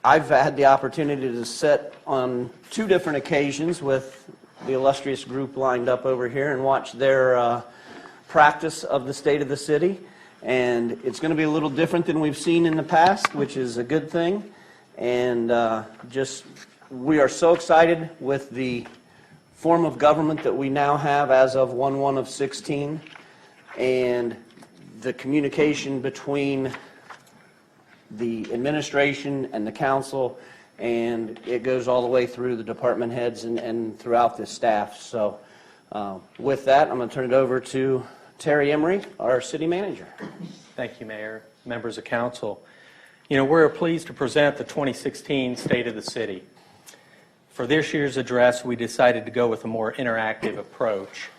I've had the opportunity to sit on 2 different occasions with the illustrious group lined up over here and watch their practice of the state of the city. And it's going to be a little different than we've seen in the past, which is a good thing. And we are so excited with the form of government that we now have as of 1/1/16, and the communication between the administration and the council, and it goes all the way through the department heads and throughout the staff. So with that, I'm going to turn it over to Terry Emery, our city manager. Thank you, Mayor, members of council. We're pleased to present the 2016 State of the City. For this year's address, we decided to go with a more interactive approach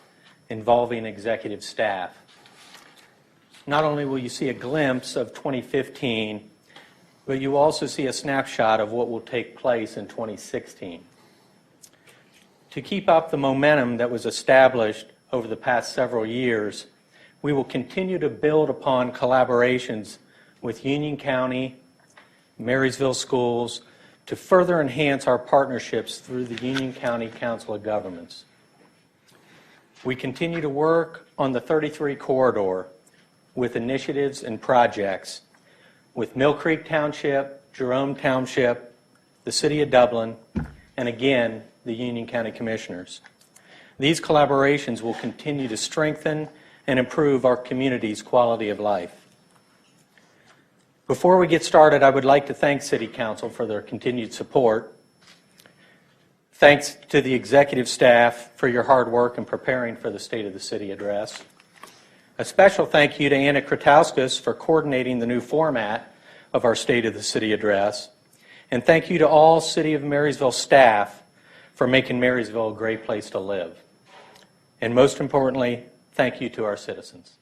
involving executive staff. Not only will you see a glimpse of 2015, but you also see a snapshot of what will take place in 2016. To keep up the momentum that was established over the past several years, we will continue to build upon collaborations with Union County, Marysville Schools, to further enhance our partnerships through the Union County Council of Governments. We continue to work on the 33 corridor with initiatives and projects with Mill Creek Township, Jerome Township, the City of Dublin, and again, the Union County Commissioners. These collaborations will continue to strengthen and improve our community's quality of life. Before we get started, I would like to thank City Council for their continued support. Thanks to the executive staff for your hard work in preparing for the State of the City address. A special thank you to Anna Kratauskas for coordinating the new format of our State of the City address. And thank you to all City of Marysville staff for making Marysville a great place to live. And most importantly, thank you to our citizens.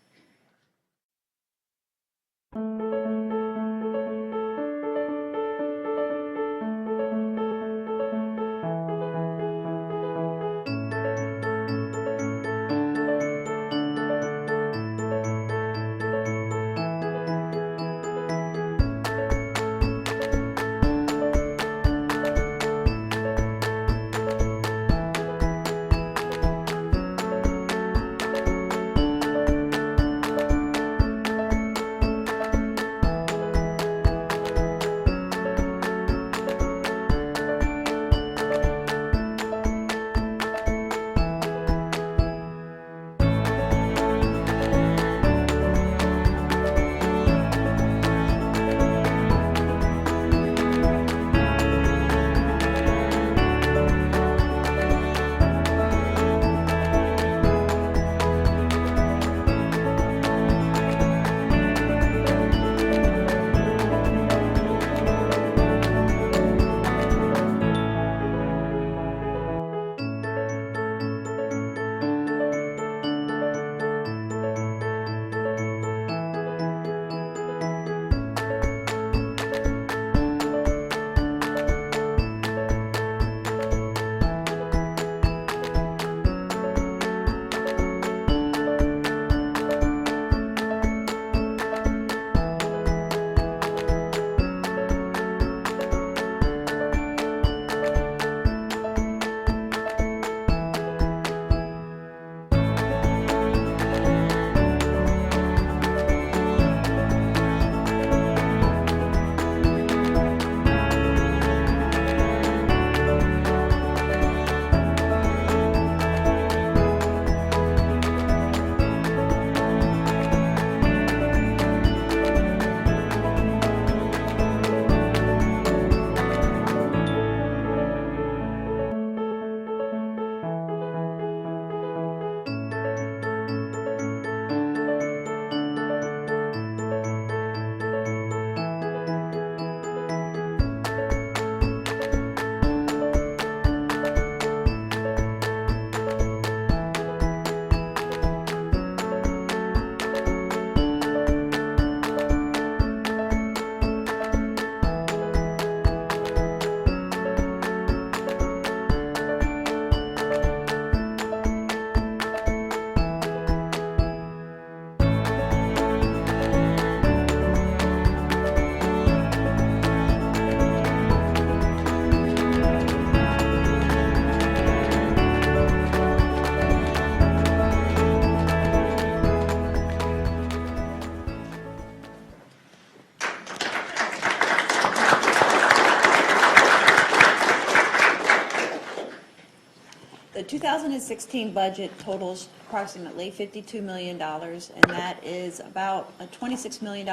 2016 budget totals approximately $52 million, and that is about a $26 million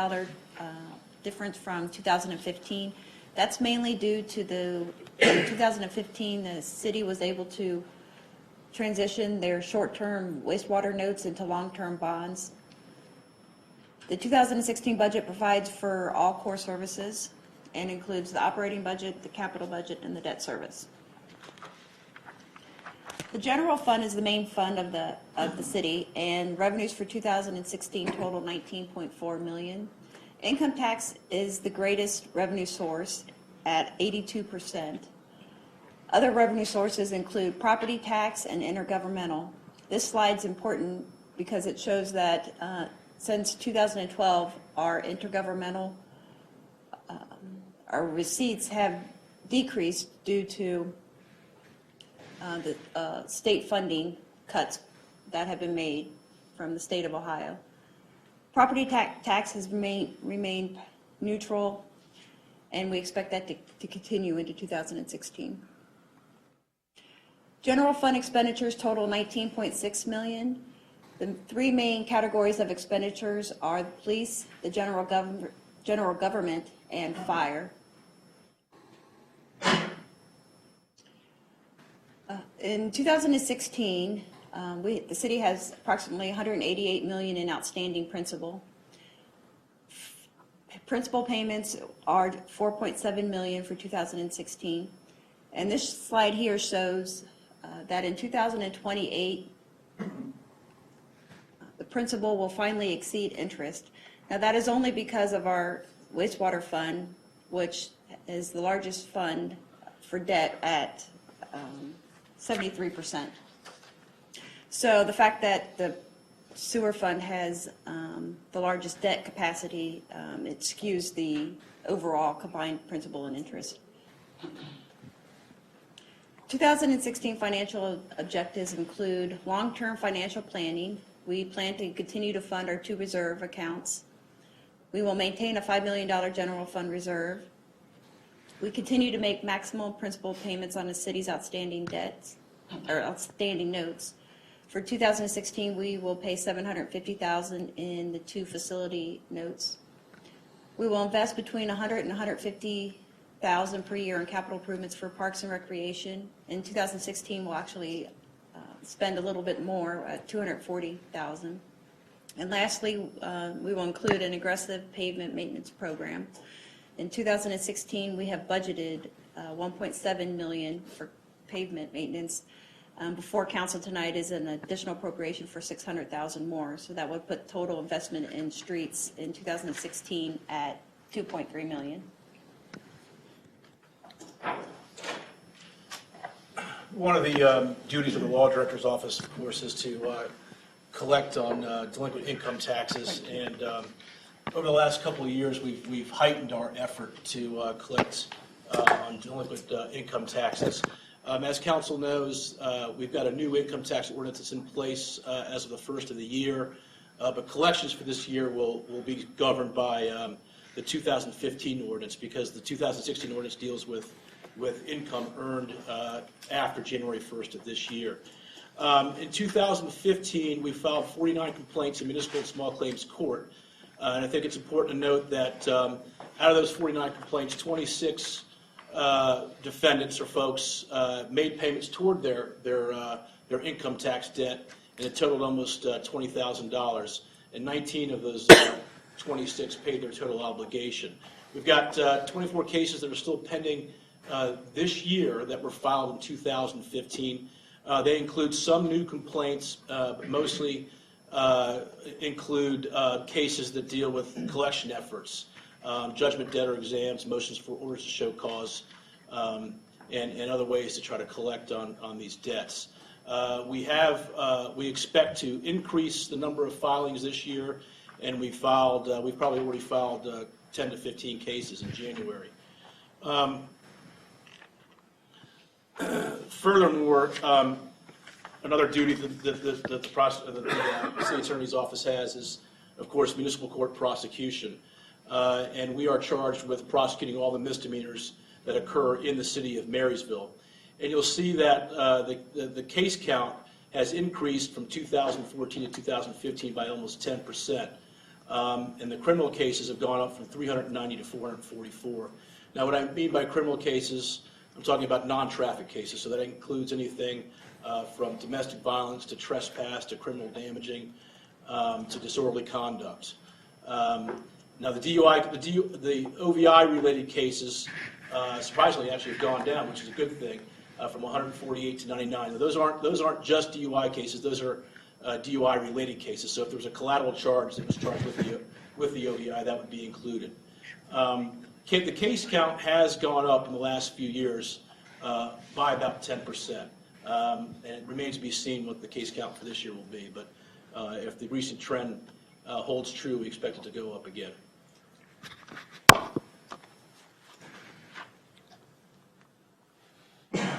difference from 2015. That's mainly due to in 2015, the city was able to transition their short-term wastewater notes into long-term bonds. The 2016 budget provides for all core services and includes the operating budget, the capital budget, and the debt service. The general fund is the main fund of the city, and revenues for 2016 total $19.4 million. Income tax is the greatest revenue source at 82%. Other revenue sources include property tax and intergovernmental. This slide's important because it shows that since 2012, our intergovernmental our receipts have decreased due to the state funding cuts that have been made from the state of Ohio. Property tax has remained neutral, and we expect that to continue into 2016. General fund expenditures total $19.6 million. The three main categories of expenditures are the police, the general government, and fire. In 2016, the city has approximately $188 million in outstanding principal. Principal payments are $4.7 million for 2016. And this slide here shows that in 2028, the principal will finally exceed interest. Now that is only because of our wastewater fund, which is the largest fund for debt at 73%. So the fact that the sewer fund has the largest debt capacity, it skews the overall combined principal and interest. 2016 financial objectives include long-term financial planning. We plan to continue to fund our 2 reserve accounts. We will maintain a $5 million general fund reserve. We continue to make maximum principal payments on the city's outstanding debts or outstanding notes. For 2016, we will pay $750,000 in the 2 facility notes. We will invest between $100,000 and $150,000 per year in capital improvements for parks and recreation. In 2016, we'll actually spend a little bit more, at $240,000. And lastly, we will include an aggressive pavement maintenance program. In 2016, we have budgeted $1.7 million for pavement maintenance. Before council tonight is an additional appropriation for $600,000 more. So that would put total investment in streets in 2016 at $2.3 million. One of the duties of the law director's office, of course, is to collect on delinquent income taxes. And over the last couple of years, we've heightened our effort to collect on delinquent income taxes. As council knows, we've got a new income tax ordinance that's in place as of the first of the year, but collections for this year will be governed by the 2015 ordinance, because the 2016 ordinance deals with income earned after January 1st of this year. In 2015, we filed 49 complaints in municipal and small claims court, and I think it's important to note that out of those 49 complaints, 26 defendants or folks made payments toward their income tax debt, and it totaled almost $20,000. And 19 of those 26 paid their total obligation. We've got 24 cases that are still pending this year that were filed in 2015. They include some new complaints, but mostly include cases that deal with collection efforts. Judgment debtor exams, motions for orders to show cause, and other ways to try to collect on these debts. We expect to increase the number of filings this year, and we've probably already filed 10 to 15 cases in January. Furthermore, another duty that the city attorney's office has is, of course, municipal court prosecution. And we are charged with prosecuting all the misdemeanors that occur in the city of Marysville. and you'll see that the case count has increased from 2014 to 2015 by almost 10%. And the criminal cases have gone up from 390 to 444. Now, what I mean by criminal cases, I'm talking about non-traffic cases, so that includes anything from domestic violence to trespass to criminal damaging to disorderly conduct. Now, the OVI-related cases, surprisingly, actually have gone down, which is a good thing, from 148 to 99. Now, those aren't just DUI cases; those are DUI-related cases. So, if there was a collateral charge that was charged with the OVI, that would be included. The case count has gone up in the last few years by about 10%, and it remains to be seen what the case count for this year will be. But if the recent trend holds true, we expect it to go up again.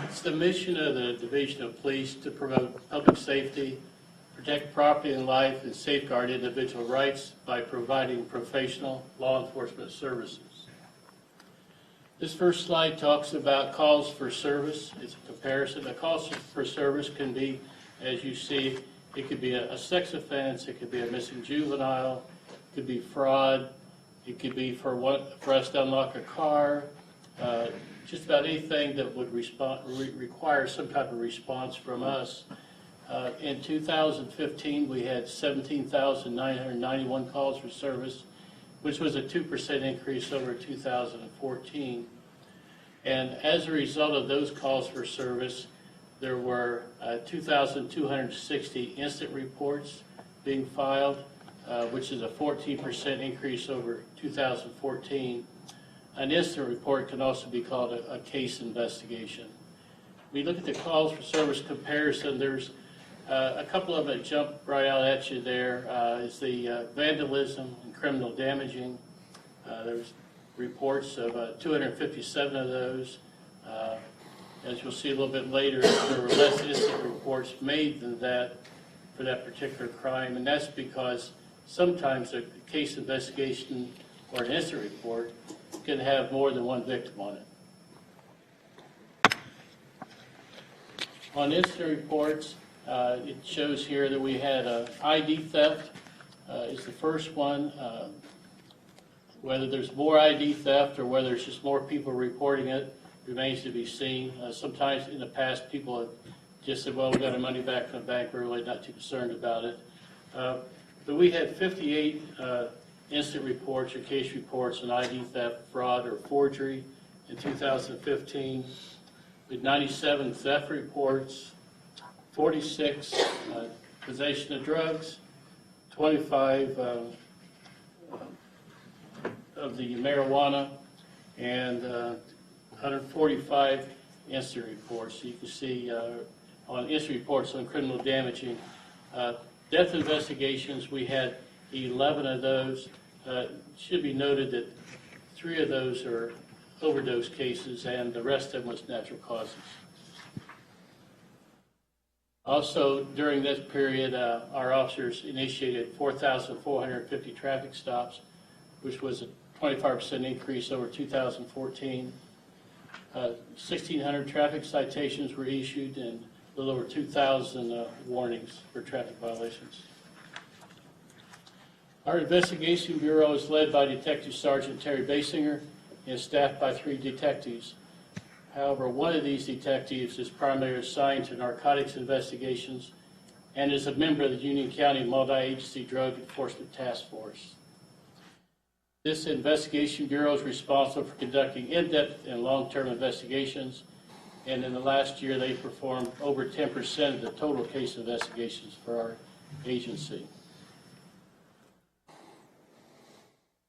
It's the mission of the Division of Police to promote public safety, protect property and life, and safeguard individual rights by providing professional law enforcement services. This first slide talks about calls for service. It's a comparison. A calls for service can be, as you see, it could be a sex offense, it could be a missing juvenile, it could be fraud, it could be for us to unlock a car, just about anything that would require some type of response from us. In 2015, we had 17,991 calls for service, which was a 2% increase over 2014. And as a result of those calls for service, there were 2,260 instant reports being filed, which is a 14% increase over 2014. An instant report can also be called a case investigation. We look at the calls for service comparison. There's a couple of them that jump right out at you there. Is the vandalism and criminal damaging. There's reports of 257 of those. As you'll see a little bit later, there were less instant reports made than that for that particular crime, and that's because sometimes a case investigation or an instant report can have more than one victim on it. On instant reports, it shows here that we had ID theft is the first one. Whether there's more ID theft or whether it's just more people reporting it remains to be seen. Sometimes in the past, people have just said, well, we got our money back from the bank, we're really not too concerned about it. But we had 58 instant reports or case reports on ID theft, fraud, or forgery in 2015. We had 97 theft reports, 46 possession of drugs, 25 of the marijuana, and 145 instant reports. So you can see on instant reports on criminal damaging. Death investigations, we had 11 of those. It should be noted that 3 of those are overdose cases and the rest of them was natural causes. Also, during this period, our officers initiated 4,450 traffic stops, which was a 25% increase over 2014. 1,600 traffic citations were issued and a little over 2,000 warnings for traffic violations. Our investigation bureau is led by Detective Sergeant Terry Basinger and staffed by 3 detectives. However, one of these detectives is primarily assigned to narcotics investigations and is a member of the Union County Multi-Agency Drug Enforcement Task Force. This investigation bureau is responsible for conducting in-depth and long-term investigations, and in the last year they performed over 10% of the total case investigations for our agency.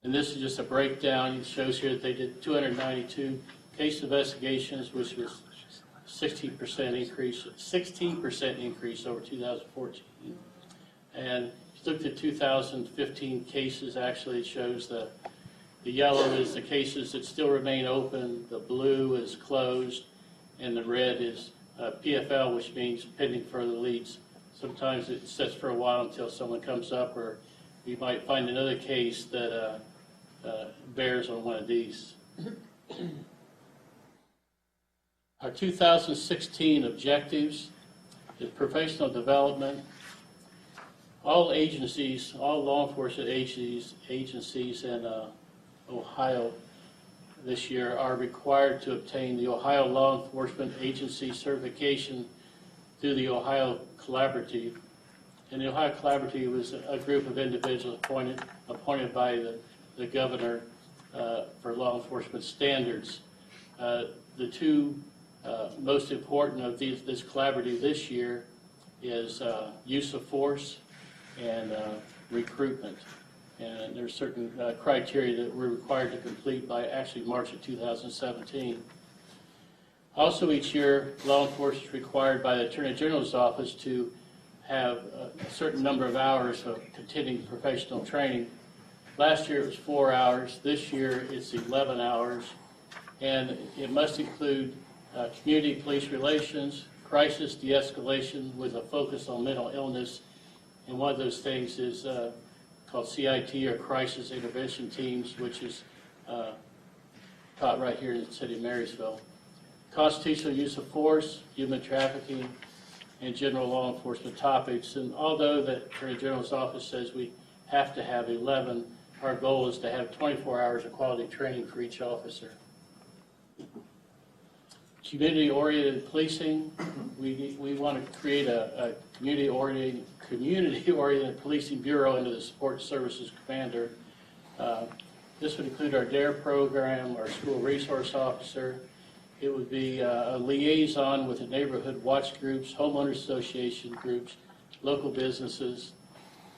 And this is just a breakdown. It shows here that they did 292 case investigations, which was 16% increase over 2014. And if you looked at 2015 cases, actually it shows the yellow is the cases that still remain open, the blue is closed, and the red is PFL, which means pending further leads. Sometimes it sits for a while until someone comes up, or you might find another case that bears on one of these. Our 2016 objectives is professional development. All agencies, all law enforcement agencies in Ohio this year are required to obtain the Ohio Law Enforcement Agency certification through the Ohio Collaborative. And the Ohio Collaborative was a group of individuals appointed by the governor for law enforcement standards. The two most important of this collaborative this year is use of force and recruitment. And there's certain criteria that we're required to complete by actually March of 2017. Also each year, law enforcement is required by the Attorney General's office to have a certain number of hours of continuing professional training. Last year it was 4 hours. This year it's 11 hours. And it must include community police relations, crisis de-escalation with a focus on mental illness. And one of those things is called CIT, or Crisis Intervention Teams, which is taught right here in the city of Marysville. Constitutional use of force, human trafficking, and general law enforcement topics. And although the Attorney General's office says we have to have 11, our goal is to have 24 hours of quality training for each officer. Community-oriented policing, we want to create a community-oriented policing bureau under the Support Services Commander. This would include our DARE program, our school resource officer. It would be a liaison with the neighborhood watch groups, homeowner association groups, local businesses,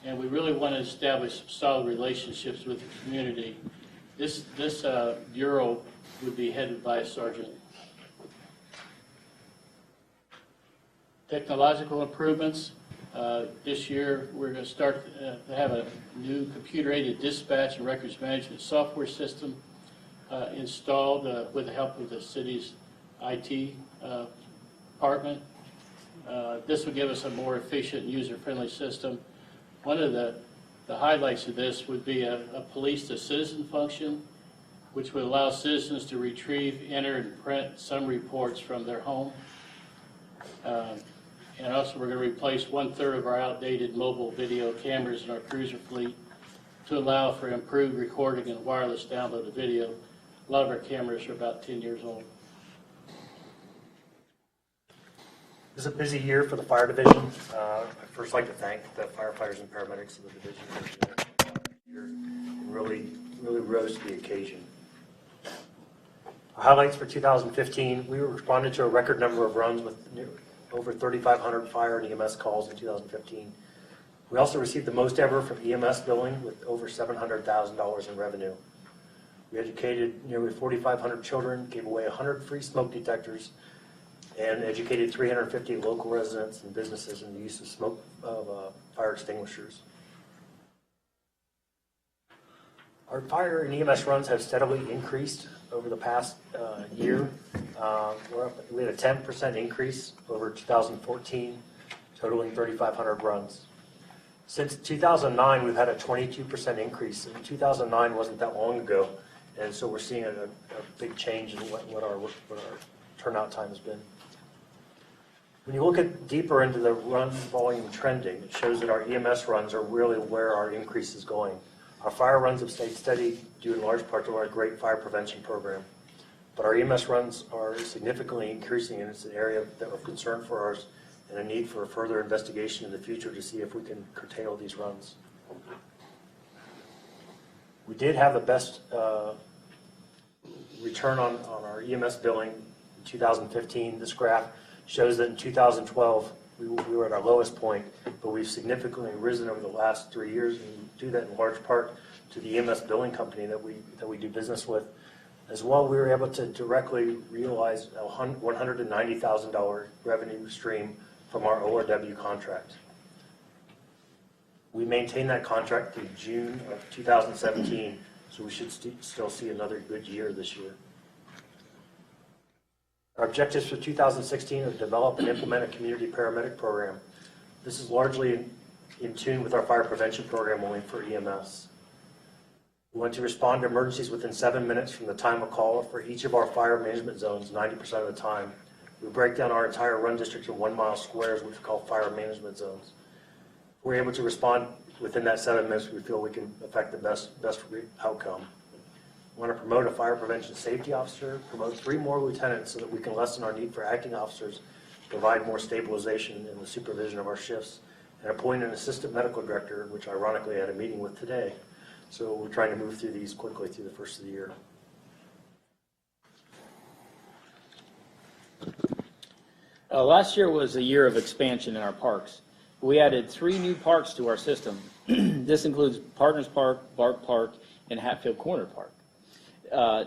and we really want to establish solid relationships with the community. This bureau would be headed by a sergeant. Technological improvements. This year we're going to start to have a new computer-aided dispatch and records management software system installed with the help of the city's IT department. This will give us a more efficient and user-friendly system. One of the highlights of this would be a police-to-citizen function, which would allow citizens to retrieve, enter, and print some reports from their home. And also we're going to replace 1/3 of our outdated mobile video cameras in our cruiser fleet to allow for improved recording and wireless download of video. A lot of our cameras are about 10 years old. This is a busy year for the fire division. I'd first like to thank the firefighters and paramedics of the division and really rose to the occasion. Highlights for 2015, we responded to a record number of runs with over 3,500 fire and EMS calls in 2015. We also received the most ever from EMS billing with over $700,000 in revenue. We educated nearly 4,500 children, gave away 100 free smoke detectors, and educated 350 local residents and businesses in the use of fire extinguishers. Our fire and EMS runs have steadily increased over the past year. We had a 10% increase over 2014, totaling 3,500 runs. Since 2009, we've had a 22% increase. And 2009 wasn't that long ago, and so we're seeing a big change in what our turnout time has been. When you look deeper into the run volume trending, it shows that our EMS runs are really where our increase is going. Our fire runs have stayed steady due in large part to our great fire prevention program. But our EMS runs are significantly increasing, and it's an area that we're concerned for us and a need for further investigation in the future to see if we can curtail these runs. We did have the best return on our EMS billing in 2015. This graph shows that in 2012 we were at our lowest point, but we've significantly risen over the last 3 years, and we do that in large part to the EMS billing company that we do business with. As well, we were able to directly realize a $190,000 revenue stream from our ORW contract. We maintained that contract through June of 2017, so we should still see another good year this year. Our objectives for 2016 are to develop and implement a community paramedic program. This is largely in tune with our fire prevention program only for EMS. We want to respond to emergencies within 7 minutes from the time of call for each of our fire management zones 90% of the time. We break down our entire run district in 1 mile squares, which we call fire management zones. We're able to respond within that 7 minutes. We feel we can affect the best outcome. We want to promote a fire prevention safety officer, promote 3 more lieutenants so that we can lessen our need for acting officers, provide more stabilization in the supervision of our shifts, and appoint an assistant medical director, which ironically I had a meeting with today. So we're trying to move through these quickly through the first of the year. Last year was a year of expansion in our parks. We added 3 new parks to our system. This includes Partners Park, Bark Park, and Hatfield Corner Park.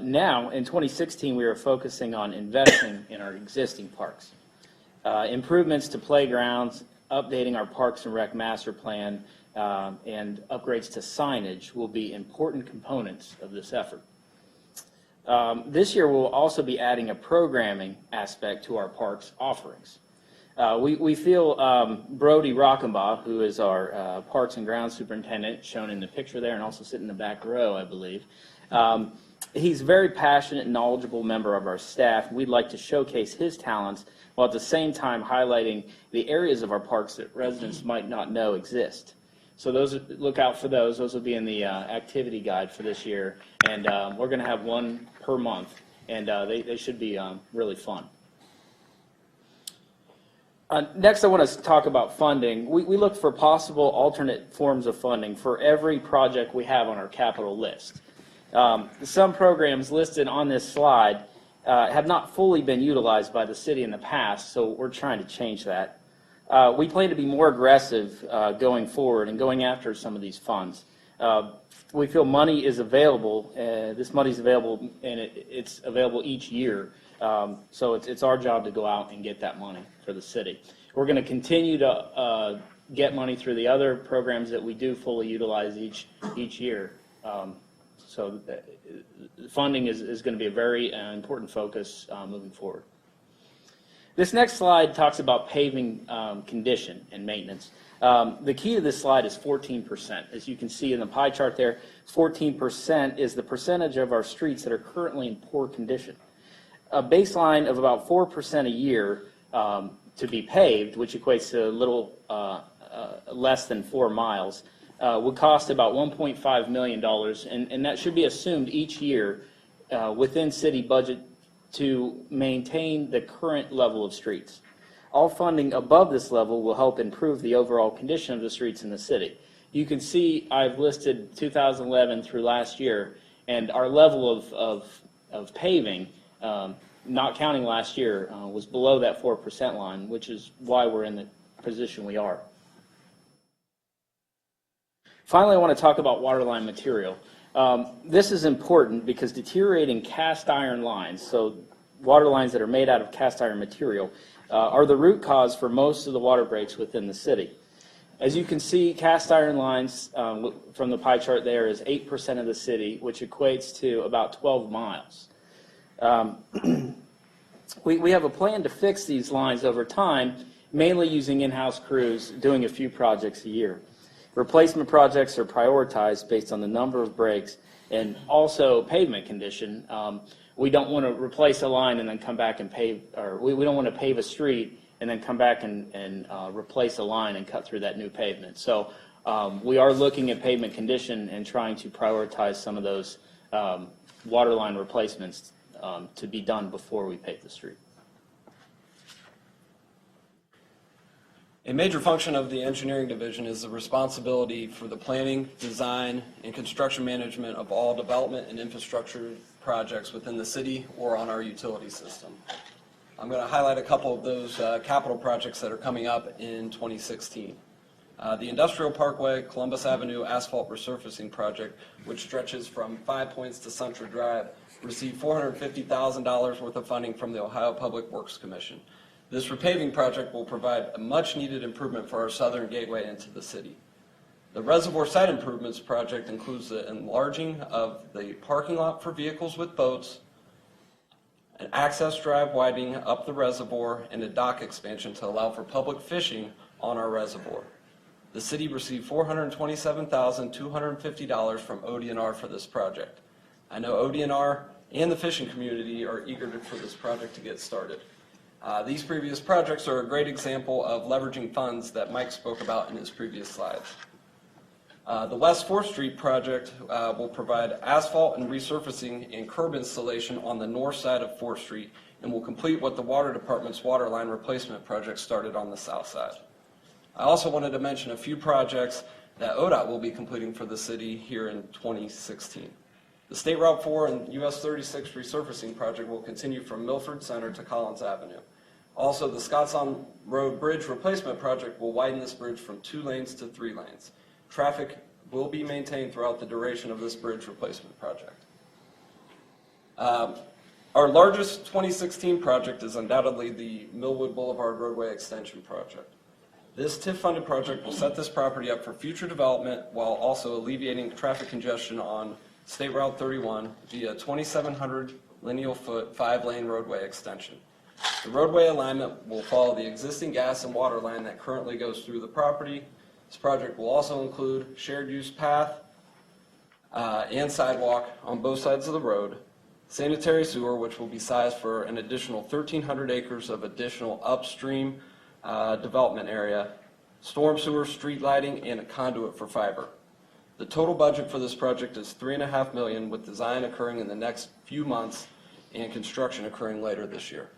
Now, in 2016, we are focusing on investing in our existing parks. Improvements to playgrounds, updating our Parks and Rec master plan, and upgrades to signage will be important components of this effort. This year, we'll also be adding a programming aspect to our parks offerings. We feel Brody Rockenbaugh, who is our Parks and Grounds Superintendent, shown in the picture there and also sitting in the back row, I believe. He's a very passionate and knowledgeable member of our staff. We'd like to showcase his talents while at the same time highlighting the areas of our parks that residents might not know exist. So look out for those. Those will be in the activity guide for this year. And we're going to have 1 per month, and they should be really fun. Next, I want to talk about funding. We look for possible alternate forms of funding for every project we have on our capital list. Some programs listed on this slide have not fully been utilized by the city in the past, so we're trying to change that. We plan to be more aggressive going forward and going after some of these funds. We feel money is available. This money is available, and it's available each year. So it's our job to go out and get that money for the city. We're going to continue to get money through the other programs that we do fully utilize each year. So funding is going to be a very important focus moving forward. This next slide talks about paving condition and maintenance. The key to this slide is 14%. As you can see in the pie chart there, 14% is the percentage of our streets that are currently in poor condition. A baseline of about 4% a year to be paved, which equates to a little less than 4 miles, would cost about $1.5 million, and that should be assumed each year within city budget to maintain the current level of streets. All funding above this level will help improve the overall condition of the streets in the city. You can see I've listed 2011 through last year, and our level of paving, not counting last year, was below that 4% line, which is why we're in the position we are. Finally, I want to talk about waterline material. This is important because deteriorating cast iron lines, so water lines that are made out of cast iron material, are the root cause for most of the water breaks within the city. As you can see, cast iron lines from the pie chart there is 8% of the city, which equates to about 12 miles. We have a plan to fix these lines over time, mainly using in-house crews doing a few projects a year. Replacement projects are prioritized based on the number of breaks and also pavement condition. We don't want to replace a line and then come back and pave, or we don't want to pave a street and then come back and replace a line and cut through that new pavement. So we are looking at pavement condition and trying to prioritize some of those water line replacements to be done before we pave the street. A major function of the engineering division is the responsibility for the planning, design, and construction management of all development and infrastructure projects within the city or on our utility system. I'm going to highlight a couple of those capital projects that are coming up in 2016. The Industrial Parkway Columbus Avenue Asphalt Resurfacing Project, which stretches from 5 Points to Central Drive, received $450,000 worth of funding from the Ohio Public Works Commission. This repaving project will provide a much-needed improvement for our southern gateway into the city. The Reservoir Site Improvements Project includes the enlarging of the parking lot for vehicles with boats, an access drive widening up the reservoir, and a dock expansion to allow for public fishing on our reservoir. The city received $427,250 from ODNR for this project. I know ODNR and the fishing community are eager for this project to get started. These previous projects are a great example of leveraging funds that Mike spoke about in his previous slides. The West 4th Street project will provide asphalt and resurfacing and curb installation on the north side of 4th Street and will complete what the Water Department's water line replacement project started on the south side. I also wanted to mention a few projects that ODOT will be completing for the city here in 2016. The State Route 4 and US 36 resurfacing project will continue from Milford Center to Collins Avenue. Also, the Scottsdale Road Bridge replacement project will widen this bridge from 2 lanes to 3 lanes. Traffic will be maintained throughout the duration of this bridge replacement project. Our largest 2016 project is undoubtedly the Millwood Boulevard Roadway Extension project. This TIF-funded project will set this property up for future development while also alleviating traffic congestion on State Route 31 via 2,700 lineal foot 5-lane roadway extension. The roadway alignment will follow the existing gas and water line that currently goes through the property. This project will also include shared use path and sidewalk on both sides of the road, sanitary sewer, which will be sized for an additional 1,300 acres of additional upstream development area, storm sewer, street lighting, and a conduit for fiber. The total budget for this project is $3.5 million, with design occurring in the next few months and construction occurring later this year.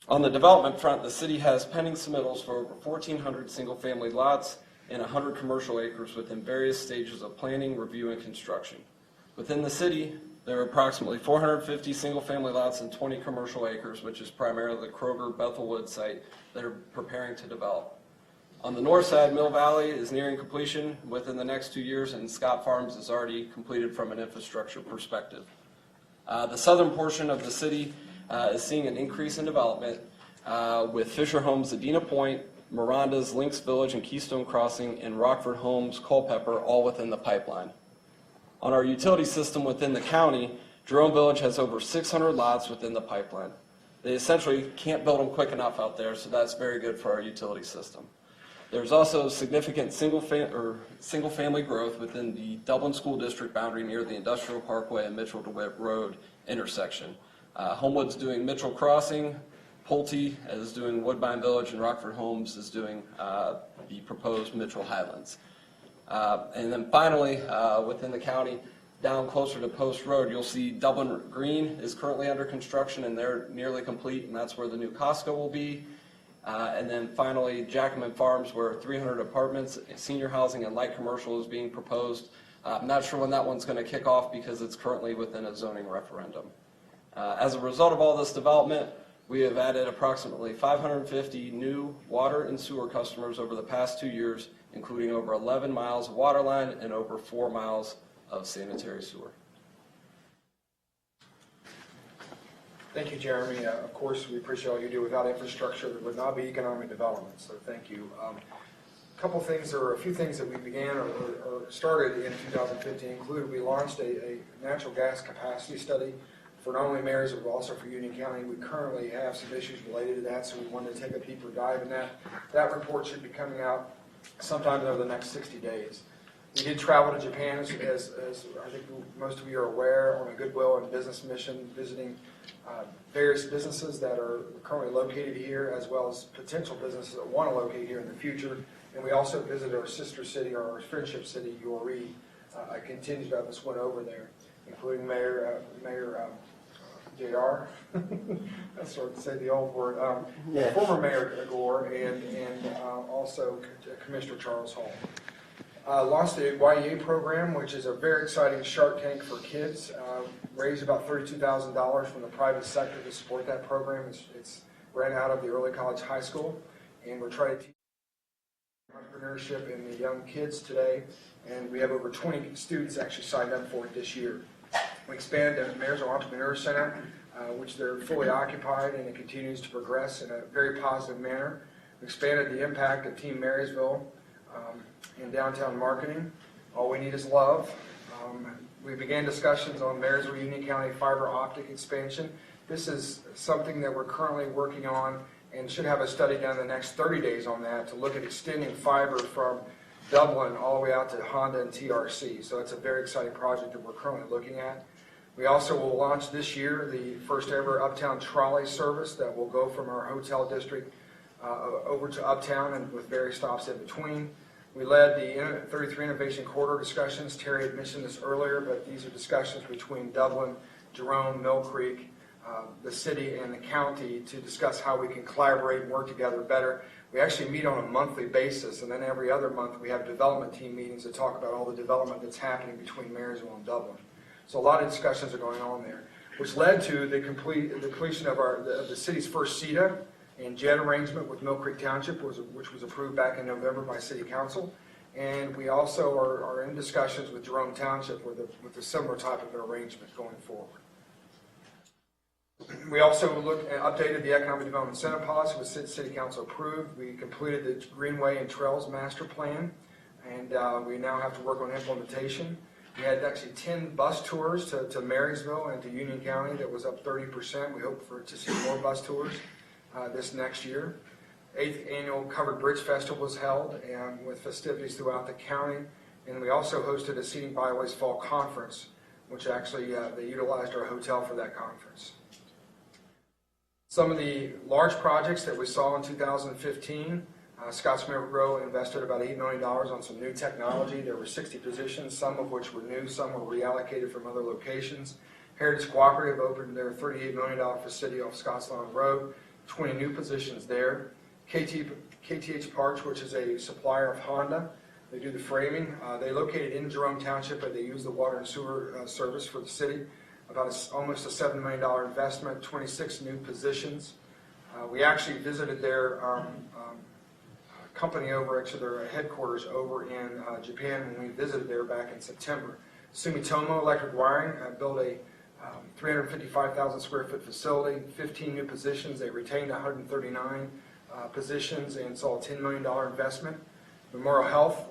On the development front, the city has pending submittals for over 1,400 single-family lots and 100 commercial acres within various stages of planning, review, and construction. Within the city, there are approximately 450 single-family lots and 20 commercial acres, which is primarily the Kroger Bethelwood site that are preparing to develop. On the north side, Mill Valley is nearing completion within the next 2 years, and Scott Farms is already completed from an infrastructure perspective. The southern portion of the city is seeing an increase in development with Fisher Homes, Adena Point, Miranda's, Links Village, and Keystone Crossing, and Rockford Homes, Culpeper, all within the pipeline. On our utility system within the county, Jerome Village has over 600 lots within the pipeline. They essentially can't build them quick enough out there, so that's very good for our utility system. There's also significant single-family growth within the Dublin School District boundary near the Industrial Parkway and Mitchell DeWitt Road intersection. Homewood's doing Mitchell Crossing, Pulte is doing Woodbine Village, and Rockford Homes is doing the proposed Mitchell Highlands. And then finally, within the county, down closer to Post Road, you'll see Dublin Green is currently under construction, and they're nearly complete, and that's where the new Costco will be. And then finally, Jackman Farms, where 300 apartments, senior housing, and light commercial is being proposed. I'm not sure when that one's going to kick off because it's currently within a zoning referendum. As a result of all this development, we have added approximately 550 new water and sewer customers over the past 2 years, including over 11 miles of water line and over 4 miles of sanitary sewer. Thank you, Jeremy. Of course, we appreciate all you do. Without infrastructure, there would not be economic development, so thank you. A few things that we began or started in 2015 included we launched a natural gas capacity study for not only Marysville, but also for Union County. We currently have some issues related to that, so we wanted to take a deeper dive in that. That report should be coming out sometime over the next 60 days. We did travel to Japan, as I think most of you are aware, on a goodwill and business mission, visiting various businesses that are currently located here, as well as potential businesses that want to locate here in the future. And we also visited our sister city, or our friendship city, Yoree. I continued to have this one over there, including Mayor JR. That's sort of say the old word. Former Mayor Gore and also Commissioner Charles Hall. Launched the YEA program, which is a very exciting Shark Tank for kids. Raised about $32,000 from the private sector to support that program. It's ran out of the early college high school, and we're trying to teach entrepreneurship in the young kids today. And we have over 20 students actually signed up for it this year. We expanded the Marysville Entrepreneur Center, which they're fully occupied, and it continues to progress in a very positive manner. We expanded the impact of Team Marysville in downtown marketing. All we need is love. We began discussions on Marysville Union County fiber optic expansion. This is something that we're currently working on and should have a study done in the next 30 days on that to look at extending fiber from Dublin all the way out to Honda and TRC. So it's a very exciting project that we're currently looking at. We also will launch this year the first ever Uptown trolley service that will go from our hotel district over to Uptown and with various stops in between. We led the 33 Innovation Corridor discussions. Terry had mentioned this earlier, but these are discussions between Dublin, Jerome, Mill Creek, the city, and the county to discuss how we can collaborate and work together better. We actually meet on a monthly basis, and then every other month we have development team meetings to talk about all the development that's happening between Marysville and Dublin. So a lot of discussions are going on there, which led to the completion of the city's first CETA and JET arrangement with Mill Creek Township, which was approved back in November by City Council. And we also are in discussions with Jerome Township with a similar type of an arrangement going forward. We also updated the Economic Development Incentive Policy, which City Council approved. We completed the Greenway and Trails Master Plan, and we now have to work on implementation. We had actually 10 bus tours to Marysville and to Union County. That was up 30%. We hope to see more bus tours this next year. 8th Annual Covered Bridge Festival was held with festivities throughout the county. And we also hosted a Seating Byways Fall Conference, which actually they utilized our hotel for that conference. Some of the large projects that we saw in 2015, Scottsmere Grove invested about $8 million on some new technology. There were 60 positions, some of which were new, some were reallocated from other locations. Heritage Cooperative opened their $38 million facility off Scottslawn Road, 20 new positions there. KTH Parts, which is a supplier of Honda, they do the framing. They located in Jerome Township, but they use the water and sewer service for the city. Almost a $7 million investment, 26 new positions. We actually visited their company over to their headquarters over in Japan when we visited there back in September. Sumitomo Electric Wiring built a 355,000 square foot facility, 15 new positions. They retained 139 positions and saw a $10 million investment. Memorial Health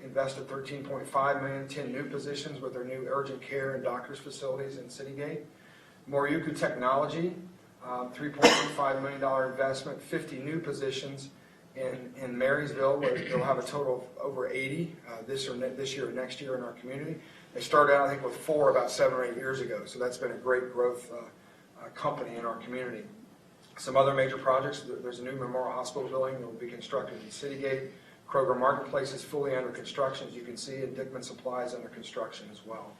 invested $13.5 million, 10 new positions with their new urgent care and doctors facilities in Citygate. Moriuku Technology, $3.25 million investment, 50 new positions in Marysville, where they'll have a total of over 80 this year or next year in our community. They started out, I think, with 4 about 7 or 8 years ago, so that's been a great growth company in our community. Some other major projects, there's a new Memorial Hospital building that will be constructed in Citygate. Kroger Marketplace is fully under construction, as you can see, and Dickman Supply is under construction as well.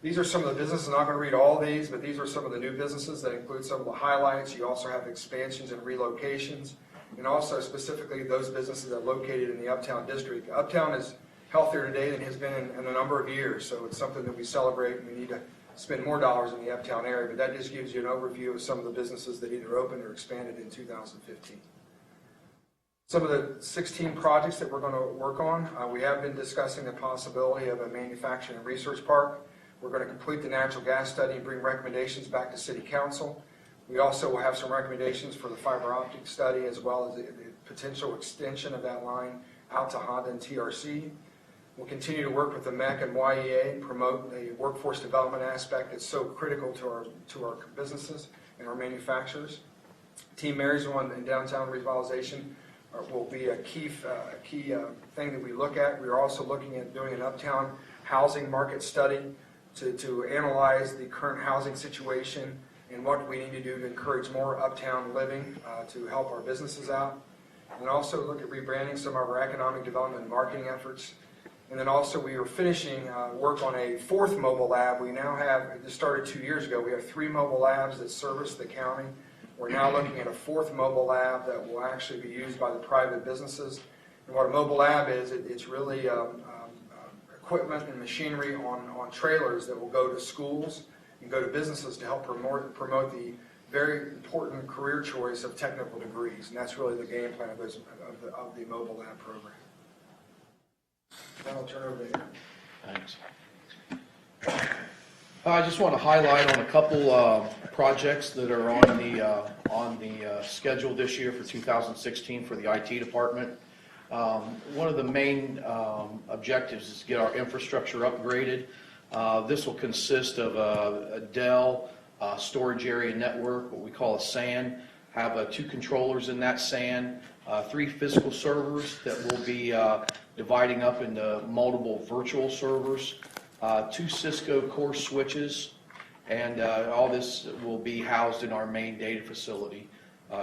These are some of the businesses. I'm not going to read all these, but these are some of the new businesses that include some of the highlights. You also have expansions and relocations, and also specifically those businesses that are located in the Uptown District. Uptown is healthier today than it has been in a number of years, so it's something that we celebrate, and we need to spend more dollars in the Uptown area, but that just gives you an overview of some of the businesses that either opened or expanded in 2015. Some of the 16 projects that we're going to work on, we have been discussing the possibility of a manufacturing and research park. We're going to complete the natural gas study and bring recommendations back to City Council. We also will have some recommendations for the fiber optic study, as well as the potential extension of that line out to Honda and TRC. We'll continue to work with the MEC and YEA and promote the workforce development aspect that's so critical to our businesses and our manufacturers. Team Marysville and downtown revitalization will be a key thing that we look at. We are also looking at doing an uptown housing market study to analyze the current housing situation and what we need to do to encourage more uptown living to help our businesses out. And also look at rebranding some of our economic development and marketing efforts. And then also we are finishing work on a 4th mobile lab. We now have, this started 2 years ago, we have 3 mobile labs that service the county. We're now looking at a 4th mobile lab that will actually be used by the private businesses. And what a mobile lab is, it's really equipment and machinery on trailers that will go to schools and go to businesses to help promote the very important career choice of technical degrees. And that's really the game plan of the mobile lab program. Now I'll turn over to you. Thanks. I just want to highlight on a couple projects that are on the schedule this year for 2016 for the IT department. One of the main objectives is to get our infrastructure upgraded. This will consist of a Dell storage area network, what we call a SAN, have 2 controllers in that SAN, 3 physical servers that will be dividing up into multiple virtual servers. 2 Cisco core switches, and all this will be housed in our main data facility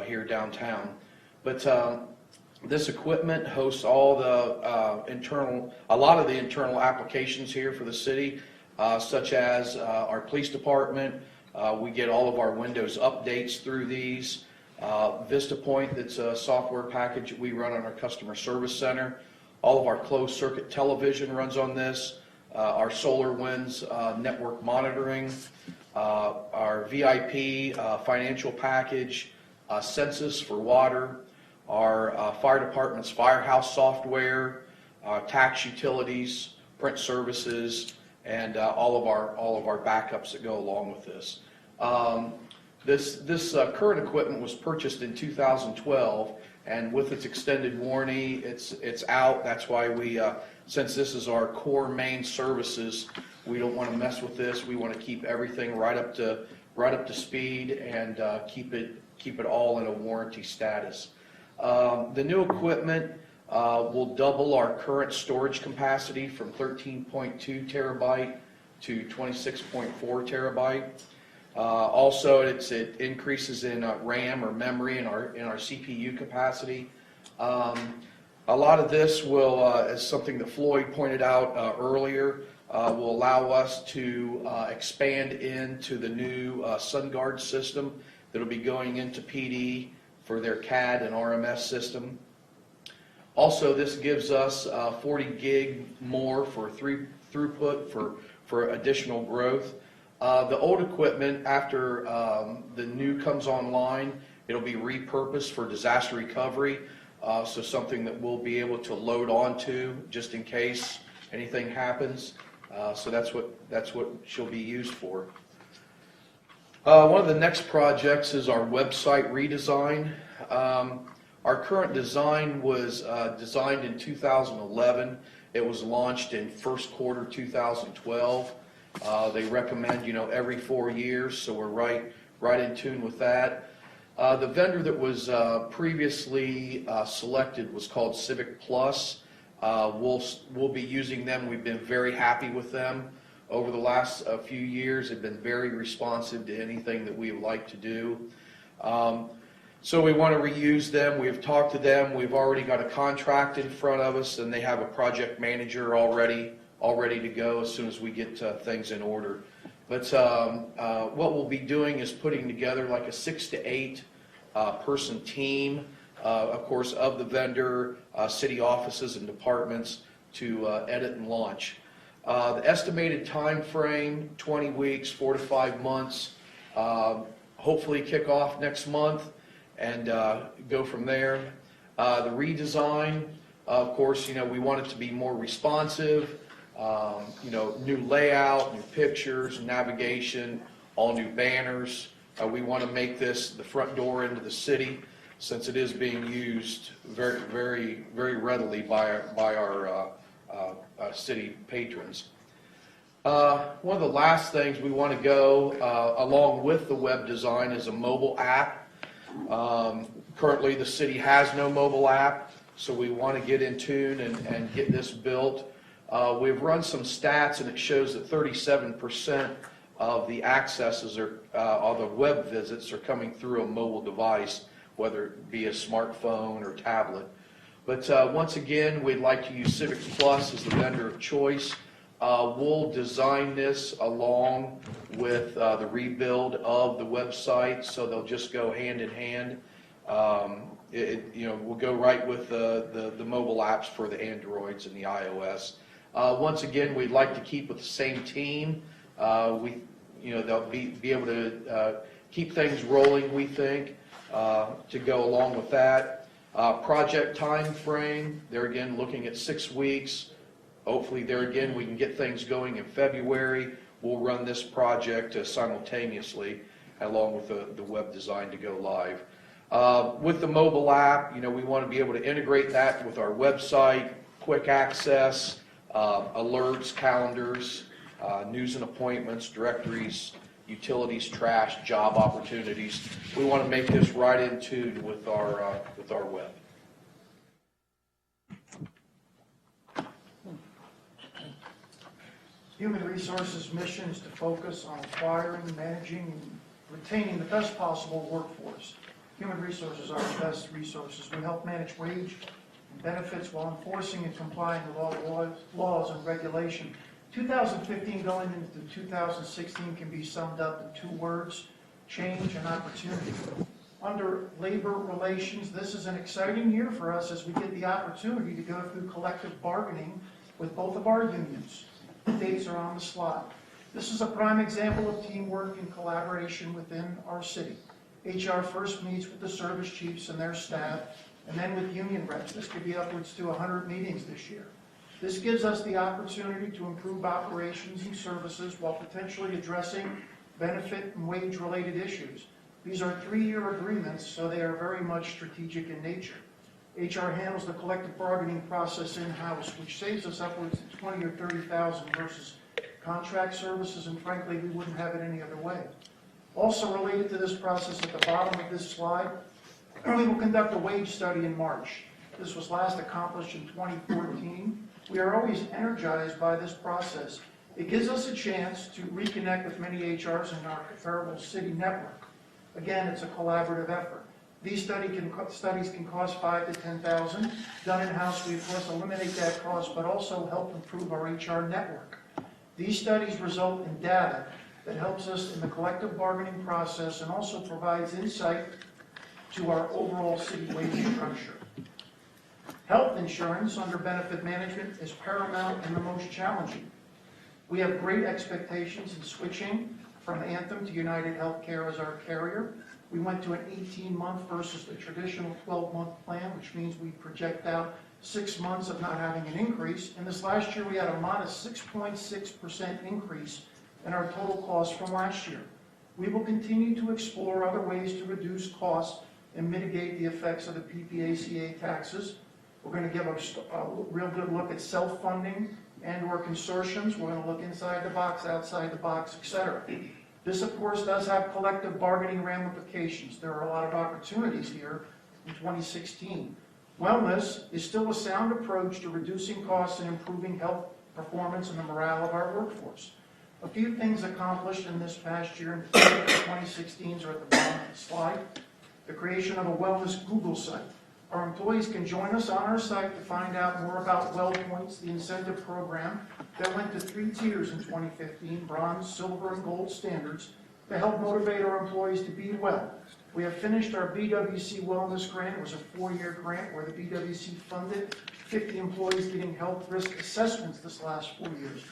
here downtown. But this equipment hosts all the a lot of the internal applications here for the city, such as our police department. We get all of our Windows updates through these. VistaPoint, that's a software package we run on our customer service center. All of our closed circuit television runs on this. Our SolarWinds network monitoring, our VIP financial package, census for water, our fire department's firehouse software, tax utilities, print services, and all of our backups that go along with this. This current equipment was purchased in 2012, and with its extended warranty, it's out. That's why we, since this is our core main services, we don't want to mess with this. We want to keep everything right up to speed and keep it all in a warranty status. The new equipment will double our current storage capacity from 13.2 terabyte to 26.4 terabyte. Also, it increases in RAM or memory in our CPU capacity. A lot of this will, as something that Floyd pointed out earlier, will allow us to expand into the new SunGuard system that will be going into PD for their CAD and RMS system. Also, this gives us 40 gig more for throughput for additional growth. The old equipment, after the new comes online, it'll be repurposed for disaster recovery, so something that we'll be able to load onto just in case anything happens. So that's what she'll be used for. One of the next projects is our website redesign. Our current design was designed in 2011. It was launched in first quarter 2012. They recommend, every 4 years, so we're right in tune with that. The vendor that was previously selected was called Civic Plus. We'll be using them. We've been very happy with them over the last few years. They've been very responsive to anything that we would like to do. So we want to reuse them. We've talked to them. We've already got a contract in front of us, and they have a project manager all ready to go as soon as we get things in order. But what we'll be doing is putting together like a 6 to 8 person team, of course, of the vendor, city offices and departments to edit and launch. The estimated time frame, 20 weeks, 4 to 5 months, hopefully kick off next month and go from there. The redesign, of course, we want it to be more responsive. New layout, new pictures, navigation, all new banners. We want to make this the front door into the city, since it is being used very, very, very readily by our city patrons. One of the last things we want to go along with the web design is a mobile app. Currently, the city has no mobile app, so we want to get in tune and get this built. We've run some stats, and it shows that 37% of the accesses all the web visits are coming through a mobile device, whether it be a smartphone or tablet. But once again, we'd like to use Civic Plus as the vendor of choice. We'll design this along with the rebuild of the website, so they'll just go hand in hand. We'll go right with the mobile apps for the Androids and the iOS. Once again, we'd like to keep with the same team. They'll be able to keep things rolling, we think, to go along with that. Project time frame, they're again looking at 6 weeks. Hopefully there again we can get things going in February. We'll run this project simultaneously along with the web design to go live. With the mobile app, we want to be able to integrate that with our website, quick access, alerts, calendars, news and appointments, directories, utilities, trash, job opportunities. We want to make this right in tune with our web. Human Resources mission is to focus on acquiring, managing, and retaining the best possible workforce. Human Resources are the best resources. We help manage wage and benefits while enforcing and complying with all laws and regulation. 2015 going into 2016 can be summed up in 2 words: change and opportunity. Under labor relations, this is an exciting year for us as we get the opportunity to go through collective bargaining with both of our unions. The dates are on the slide. This is a prime example of teamwork and collaboration within our city. HR first meets with the service chiefs and their staff, and then with union reps. This could be upwards to 100 meetings this year. This gives us the opportunity to improve operations and services while potentially addressing benefit and wage-related issues. These are 3-year agreements, so they are very much strategic in nature. HR handles the collective bargaining process in-house, which saves us upwards to $20,000 or $30,000 versus contract services, and frankly, we wouldn't have it any other way. Also related to this process, at the bottom of this slide, we will conduct a wage study in March. This was last accomplished in 2014. We are always energized by this process. It gives us a chance to reconnect with many HRs in our comparable city network. Again, it's a collaborative effort. These studies can cost $5,000 to $10,000. Done in-house, we of course eliminate that cost, but also help improve our HR network. These studies result in data that helps us in the collective bargaining process and also provides insight to our overall city wage structure. Health insurance under benefit management is paramount and the most challenging. We have great expectations in switching from Anthem to United Healthcare as our carrier. We went to an 18-month versus the traditional 12-month plan, which means we project out 6 months of not having an increase. And this last year, we had a modest 6.6% increase in our total costs from last year. We will continue to explore other ways to reduce costs and mitigate the effects of the PPACA taxes. We're going to give a real good look at self-funding and/or consortiums. We're going to look inside the box, outside the box, etc. This, of course, does have collective bargaining ramifications. There are a lot of opportunities here in 2016. Wellness is still a sound approach to reducing costs and improving health performance and the morale of our workforce. A few things accomplished in this past year in 2016 are at the bottom of the slide. The creation of a wellness Google site. Our employees can join us on our site to find out more about WellPoints, the incentive program that went to 3 tiers in 2015, bronze, silver, and gold standards, to help motivate our employees to be well. We have finished our BWC Wellness Grant. It was a 4-year grant where the BWC funded 50 employees getting health risk assessments this last 4 years.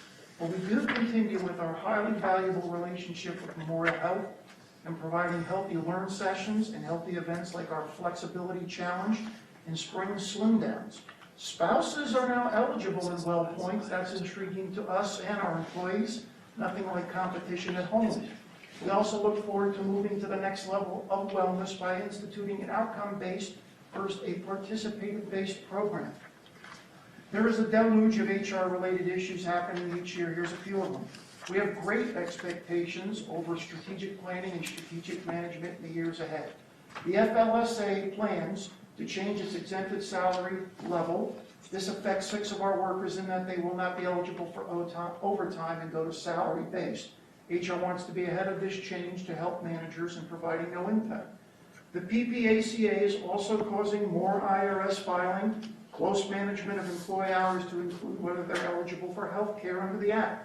But we do continue with our highly valuable relationship with Memorial Health and providing healthy learn sessions and healthy events like our Flexibility Challenge and Spring Slim Downs. Spouses are now eligible in WellPoints. That's intriguing to us and our employees. Nothing like competition at home. We also look forward to moving to the next level of wellness by instituting an outcome-based, first a participative-based program. There is a deluge of HR-related issues happening each year. Here's a few of them. We have great expectations over strategic planning and strategic management in the years ahead. The FLSA plans to change its exempted salary level. This affects 6 of our workers in that they will not be eligible for overtime and go to salary-based. HR wants to be ahead of this change to help managers in providing no impact. The PPACA is also causing more IRS filing, close management of employee hours to include whether they're eligible for health care under the Act.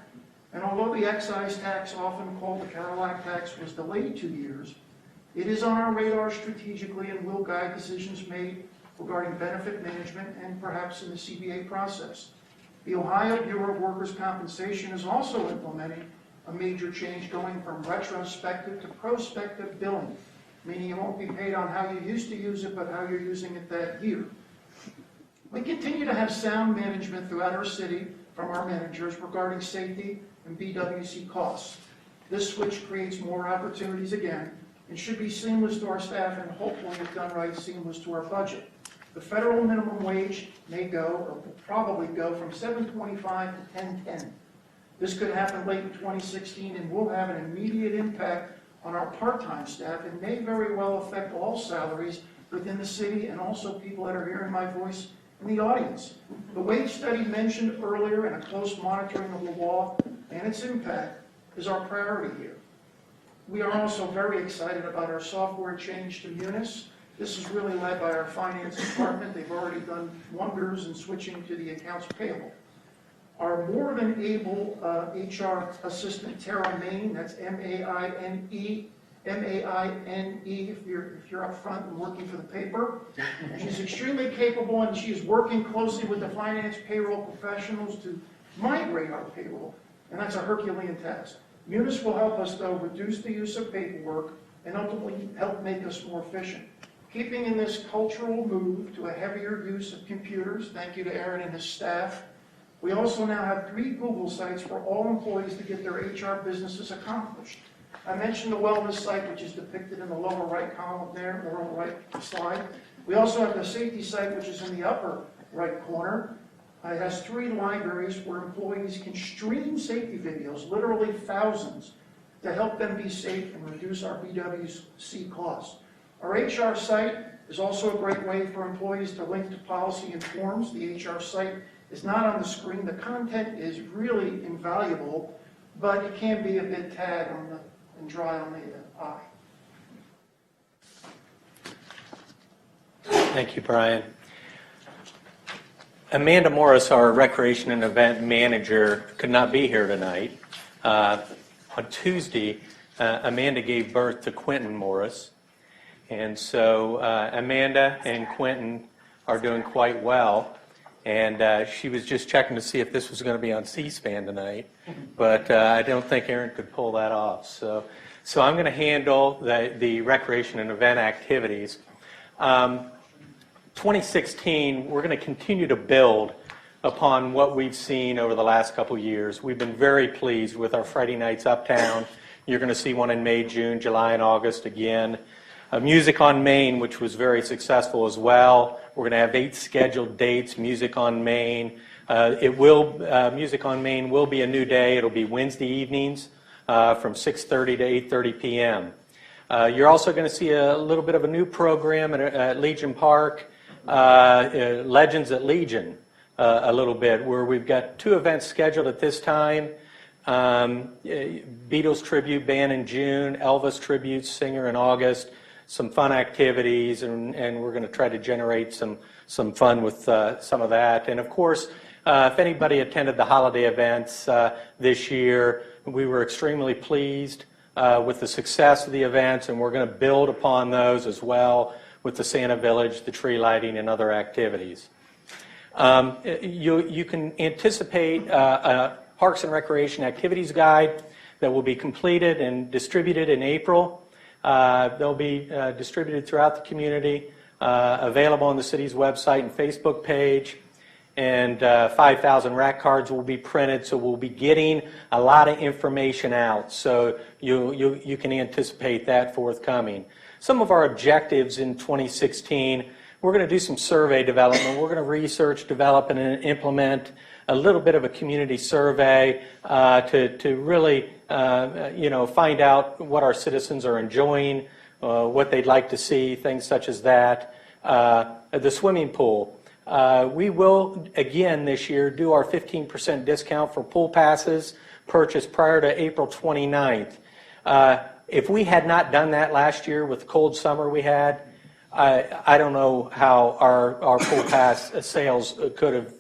And although the excise tax, often called the Cadillac tax, was delayed 2 years, it is on our radar strategically and will guide decisions made regarding benefit management and perhaps in the CBA process. The Ohio Bureau of Workers' Compensation is also implementing a major change going from retrospective to prospective billing, meaning you won't be paid on how you used to use it, but how you're using it that year. We continue to have sound management throughout our city from our managers regarding safety and BWC costs. This switch creates more opportunities again and should be seamless to our staff and hopefully, if done right, seamless to our budget. The federal minimum wage may go, or will probably go, from $7.25 to $10.10. This could happen late in 2016 and will have an immediate impact on our part-time staff and may very well affect all salaries within the city and also people that are hearing my voice in the audience. The wage study mentioned earlier and a close monitoring of the law and its impact is our priority here. We are also very excited about our software change to Munis. This is really led by our finance department. They've already done wonders in switching to the accounts payable. Our more than able HR assistant, Tara Main, that's M-A-I-N-E, if you're up front and working for the paper. She's extremely capable, and she is working closely with the finance payroll professionals to migrate our payroll, and that's a Herculean task. Munis will help us, though, reduce the use of paperwork and ultimately help make us more efficient. Keeping in this cultural move to a heavier use of computers, thank you to Aaron and his staff, we also now have 3 Google sites for all employees to get their HR businesses accomplished. I mentioned the wellness site, which is depicted in the lower right column there, the lower right slide. We also have the safety site, which is in the upper right corner. It has 3 libraries where employees can stream safety videos, literally thousands, to help them be safe and reduce our BWC costs. Our HR site is also a great way for employees to link to policy and forms. The HR site is not on the screen. The content is really invaluable, but it can be a bit tad and dry on the eye. Thank you, Brian. Amanda Morris, our Recreation and Event Manager, could not be here tonight. On Tuesday, Amanda gave birth to Quentin Morris. And so Amanda and Quentin are doing quite well. And she was just checking to see if this was going to be on C-SPAN tonight. But I don't think Aaron could pull that off. So I'm going to handle the recreation and event activities. 2016, we're going to continue to build upon what we've seen over the last couple years. We've been very pleased with our Friday Nights Uptown. You're going to see one in May, June, July, and August again. Music on Main, which was very successful as well. We're going to have 8 scheduled dates, Music on Main. Music on Main will be a new day. It'll be Wednesday evenings from 6:30 to 8:30 p.m. You're also going to see a little bit of a new program at Legion Park, Legends at Legion, a little bit, where we've got 2 events scheduled at this time. Beatles tribute band in June, Elvis tribute singer in August, some fun activities, and we're going to try to generate some fun with some of that. And of course, if anybody attended the holiday events this year, we were extremely pleased with the success of the events, and we're going to build upon those as well with the Santa Village, the tree lighting, and other activities. You can anticipate a Parks and Recreation Activities Guide that will be completed and distributed in April. They'll be distributed throughout the community, available on the city's website and Facebook page. And 5,000 rack cards will be printed, so we'll be getting a lot of information out. So you can anticipate that forthcoming. Some of our objectives in 2016, we're going to do some survey development. We're going to research, develop, and implement a little bit of a community survey to really find out what our citizens are enjoying, what they'd like to see, things such as that. The swimming pool. We will, again this year, do our 15% discount for pool passes purchased prior to April 29th. If we had not done that last year with the cold summer we had, I don't know how our pool pass sales could have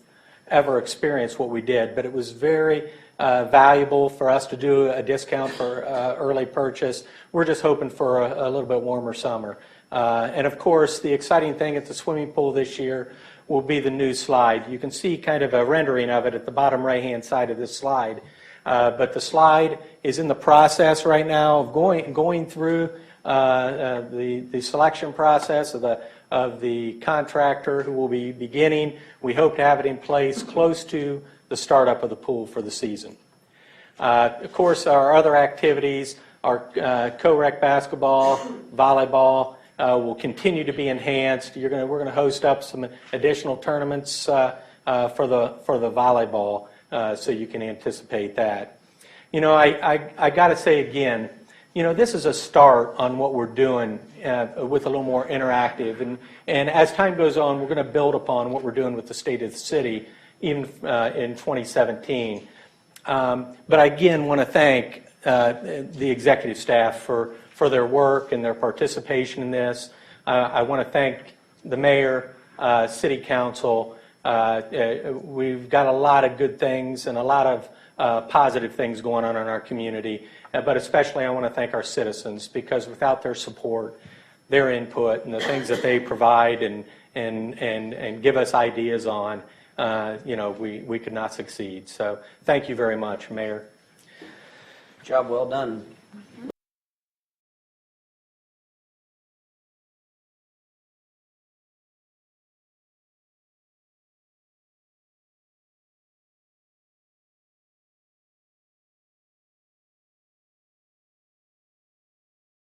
ever experienced what we did, but it was very valuable for us to do a discount for early purchase. We're just hoping for a little bit warmer summer. And of course, the exciting thing at the swimming pool this year will be the new slide. You can see kind of a rendering of it at the bottom right-hand side of this slide. But the slide is in the process right now of going through the selection process of the contractor who will be beginning. We hope to have it in place close to the startup of the pool for the season. Of course, our other activities, our co-rec basketball, volleyball, will continue to be enhanced. We're going to host up some additional tournaments for the volleyball, so you can anticipate that. You know, I got to say again, this is a start on what we're doing with a little more interactive. And as time goes on, we're going to build upon what we're doing with the state of the city, even in 2017. But I again want to thank the executive staff for their work and their participation in this. I want to thank the mayor, city council. We've got a lot of good things and a lot of positive things going on in our community. But especially I want to thank our citizens, because without their support, their input, and the things that they provide and give us ideas on, we could not succeed. So thank you very much, Mayor. Job well done.